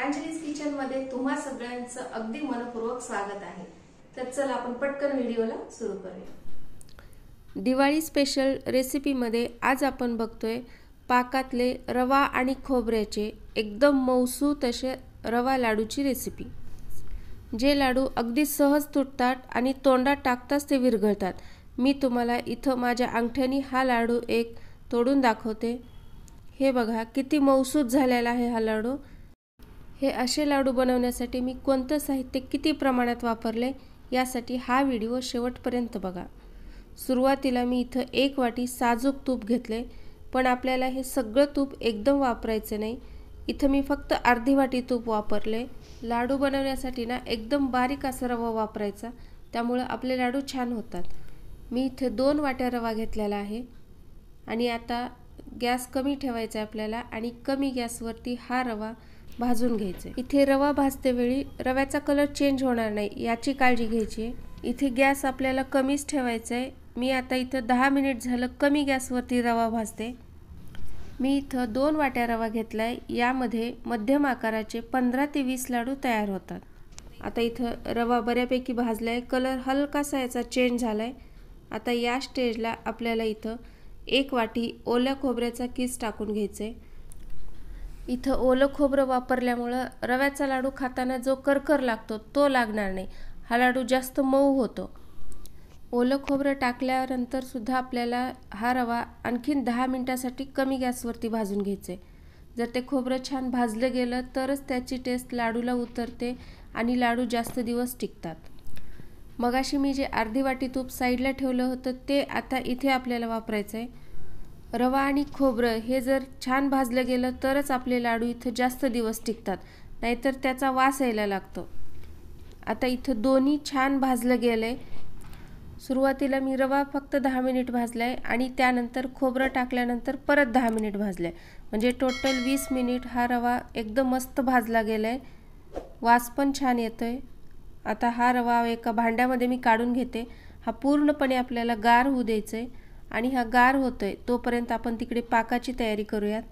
प्रांजलीज kitchen मध्ये तुम्हा सगळ्यांचं अगदी मनपूर्वक स्वागत आहे। तर चला आपण पटकन व्हिडिओला सुरू करूया। दिवाळी स्पेशल रेसिपी मध्ये आज आपण बघतोय पाकातले रवा आणि खोबऱ्याचे एकदम मऊसूत असे रवा लाडूची रेसिपी। जे लाडू अगदी सहज तुटतात आणि तोंडात टाकताच ते विरघळतात। मी तुम्हाला इथं माझ्या अंगठ्याने हा लाडू एक तोडून दाखवते। हे बघा किती मऊसूत झालेला आहे हा लाडू। हे असे लाडू बनवण्यासाठी मी कोणतं साहित्य किती प्रमाणात वापरले यासाठी हा व्हिडिओ शेवटपर्यंत बघा। सुरुवातीला मी इथं 1 वाटी साजूक तूप घेतले, पण आपल्याला हे सगळं तूप एकदम वापरायचे नाही। इथं मी फक्त अर्धी वाटी तूप वापरले। लाडू बनवण्यासाठी ना एकदम बारीक असा रवा वापरायचा, त्यामुळे आपले लाडू छान होतात। मी इथे 2 वाट्या रवा घेतलेला आहे आणि आता गॅस कमी ठेवायचा आपल्याला आणि कमी गॅसवरती हा रवा भाजून घ्यायचा। इथे रवा भाजते वेळी रव्याचा कलर चेंज होणार नाही याची काळजी घ्यायची आहे। इथे गॅस आपल्याला कमीच ठेवायचा आहे। मी आता इथं 10 मिनिट झालं कमी गॅसवरती रवा भाजते। मी इथं 2 वाट्या रवा घेतलाय, यामध्ये मध्यम आकाराचे 15 ते 20 लाडू तयार होतात। आता इथं रवा बऱ्यापैकी भाजलाय, कलर हलकासा याचा चेंज झालाय। आता या स्टेजला आपल्याला इथं 1 वाटी ओल्या खोबऱ्याचा किस टाकून घ्यायचे। इथं ओलं खोबरं वापरल्यामुळे रव्याचा लाडू खाताना जो करकर लागतो तो लागणार नाही, हा लाडू जास्त मऊ होतो। ओलं खोबरं टाकल्यानंतर सुद्धा आपल्याला हा रवा आणखीन 10 मिनिटांसाठी कमी गॅसवरती भाजून घ्यायचे। जर ते खोबरं छान भाजलं गेलं तरच त्याची टेस्ट लाडूला उतरते आणि लाडू जास्त दिवस टिकतात। मगाशी मी जे अर्धी वाटी तूप साईडला ठेवलं होतं ते आता इथे आपल्याला वापरायचं आहे। रवा आणि खोबरं हे जर छान भाजलं गेलं तरच आपले लाडू इथं जास्त दिवस टिकतात, नाहीतर त्याचा वास यायला लागतो। आता इथं दोन्ही छान भाजलं गेलंय। सुरुवातीला मी रवा फक्त 10 मिनिट भाजलाय आणि त्यानंतर खोबरं टाकल्यानंतर परत 10 मिनिट भाजले, म्हणजे टोटल 20 मिनिट हा रवा एकदम मस्त भाजला गेलाय। वास पण छान येतोय। आता हा रवा एका भांड्यामध्ये मी काढून घेते। हा पूर्णपणे आपल्याला गार होऊ द्यायचा आहे आणि हा गार होतोय तोपर्यंत आपण तिकडे पाकाची तयारी करूयात।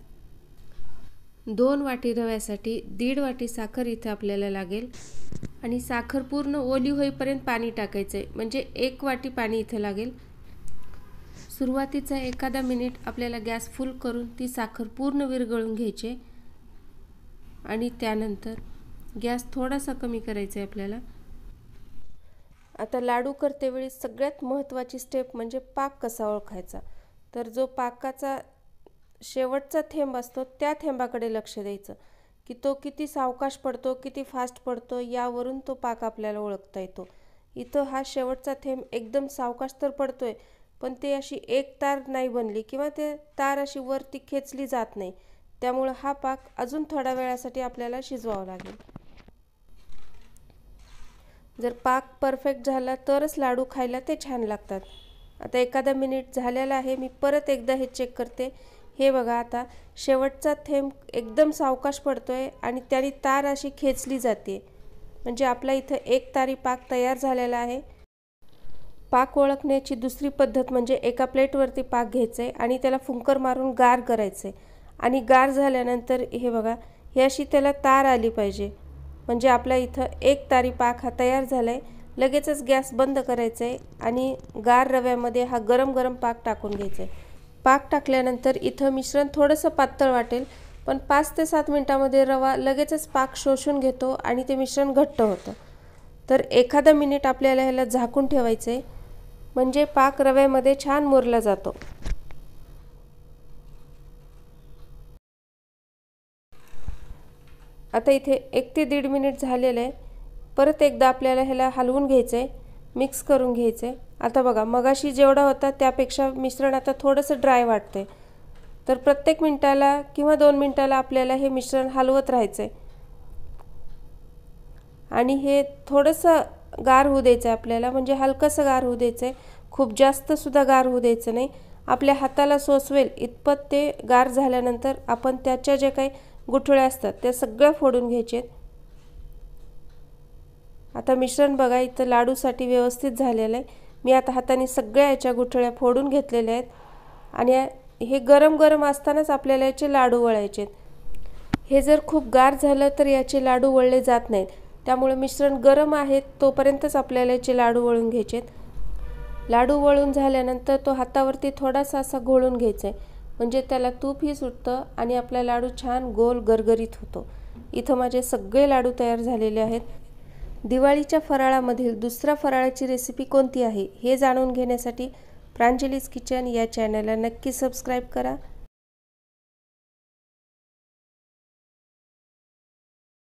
2 वाटी रव्यासाठी 1.5 वाटी साखर इथे आपल्याला लागेल आणि साखर पूर्ण ओली होईपर्यंत पाणी टाकायचं आहे, म्हणजे 1 वाटी पाणी इथे लागेल। सुरुवातीचा एखादा मिनिट आपल्याला गॅस फुल करून ती साखर पूर्ण विरघळून घ्यायची आणि त्यानंतर गॅस थोडासा कमी करायचा आहे आपल्याला। आता लाडू करते वेळी सगळ्यात महत्त्वाची स्टेप म्हणजे पाक कसा ओळखायचा। तर जो पाकाचा शेवटचा थेंब असतो त्या थेंबाकडे लक्ष द्यायचं की तो किती सावकाश पडतो किती फास्ट पडतो, यावरून तो पाक आपल्याला ओळखता येतो। इथं हा शेवटचा थेंब एकदम सावकाश तर पडतोय, पण ते अशी एक तार नाही बनली किंवा ते तार अशी वरती खेचली जात नाही, त्यामुळे हा पाक अजून थोड्या वेळासाठी आपल्याला शिजवावा लागेल। जर पाक परफेक्ट झाला तरच लाडू खायला ते छान लागतात। आता एखादा मिनिट झालेला आहे, मी परत एकदा हे चेक करते। हे बघा आता शेवटचा थेंब एकदम सावकाश पडतोय आणि त्याने तार अशी खेचली जाते, म्हणजे आपला इथं एक तारी पाक तयार झालेला आहे। पाक ओळखण्याची दुसरी पद्धत म्हणजे एका प्लेटवरती पाक घ्यायचे आणि त्याला फुंकर मारून गार करायचे आणि गार झाल्यानंतर हे बघा हे अशी त्याला तार आली पाहिजे, म्हणजे आपला इथं एक तारी पाक हा तयार झालाय। लगेचच गॅस बंद करायचा आहे आणि गार रव्यामध्ये हा गरम गरम पाक टाकून घ्यायचा आहे। पाक टाकल्यानंतर इथं मिश्रण थोडंसं पातळ वाटेल, पण 5 ते 7 मिनिटांमध्ये रवा लगेचच पाक शोषून घेतो आणि ते मिश्रण घट्ट होतं। तर एखादा मिनिट आपल्याला ह्याला झाकून ठेवायचं आहे, म्हणजे पाक रव्यामध्ये छान मुरला जातो। आता इथे 1 ते 1.5 मिनिट झालेलं आहे। परत एकदा आपल्याला ह्याला हलवून घ्यायचं आहे, मिक्स करून घ्यायचं आहे। आता बघा मगाशी जेवढा होता त्यापेक्षा मिश्रण आता थोडंसं ड्राय वाटतंय, तर प्रत्येक मिनिटाला किंवा 2 मिनिटाला आपल्याला हे मिश्रण हलवत राहायचं आहे आणि हे थोडंसं गार होऊ द्यायचं आहे आपल्याला, म्हणजे हलकंसं गार होऊ द्यायचं आहे, खूप जास्त सुद्धा गार होऊ द्यायचं नाही। आपल्या हाताला सोसवेल इतपत ते गार झाल्यानंतर आपण त्याच्या जे काही गुठळ्या असतात त्या सगळ्या फोडून घ्यायचे। आता मिश्रण बघा इथं लाडूसाठी व्यवस्थित झालेलं आहे। मी आता हाताने सगळ्या याच्या गुठळ्या फोडून घेतलेल्या आहेत आणि हे गरम गरम असतानाच आपल्याला याचे लाडू वळायचे आहेत। हे जर खूप गार झालं तर याचे लाडू वळले जात नाहीत, त्यामुळे मिश्रण गरम आहे तोपर्यंतच आपल्याला याचे लाडू वळून घ्यायचे आहेत। लाडू वळून झाल्यानंतर तो हातावरती थोडासा असा घोळून घ्यायचा आहे, म्हणजे त्याला तूपही सुटतं आणि आपला लाडू छान गोल गरगरीत होतो। इथं माझे सगळे लाडू तयार झालेले आहेत। दिवाळीच्या फराळामधील दुसऱ्या फराळाची रेसिपी कोणती आहे हे जाणून घेण्यासाठी प्रांजलीज किचन या चॅनलला नक्की सबस्क्राईब करा।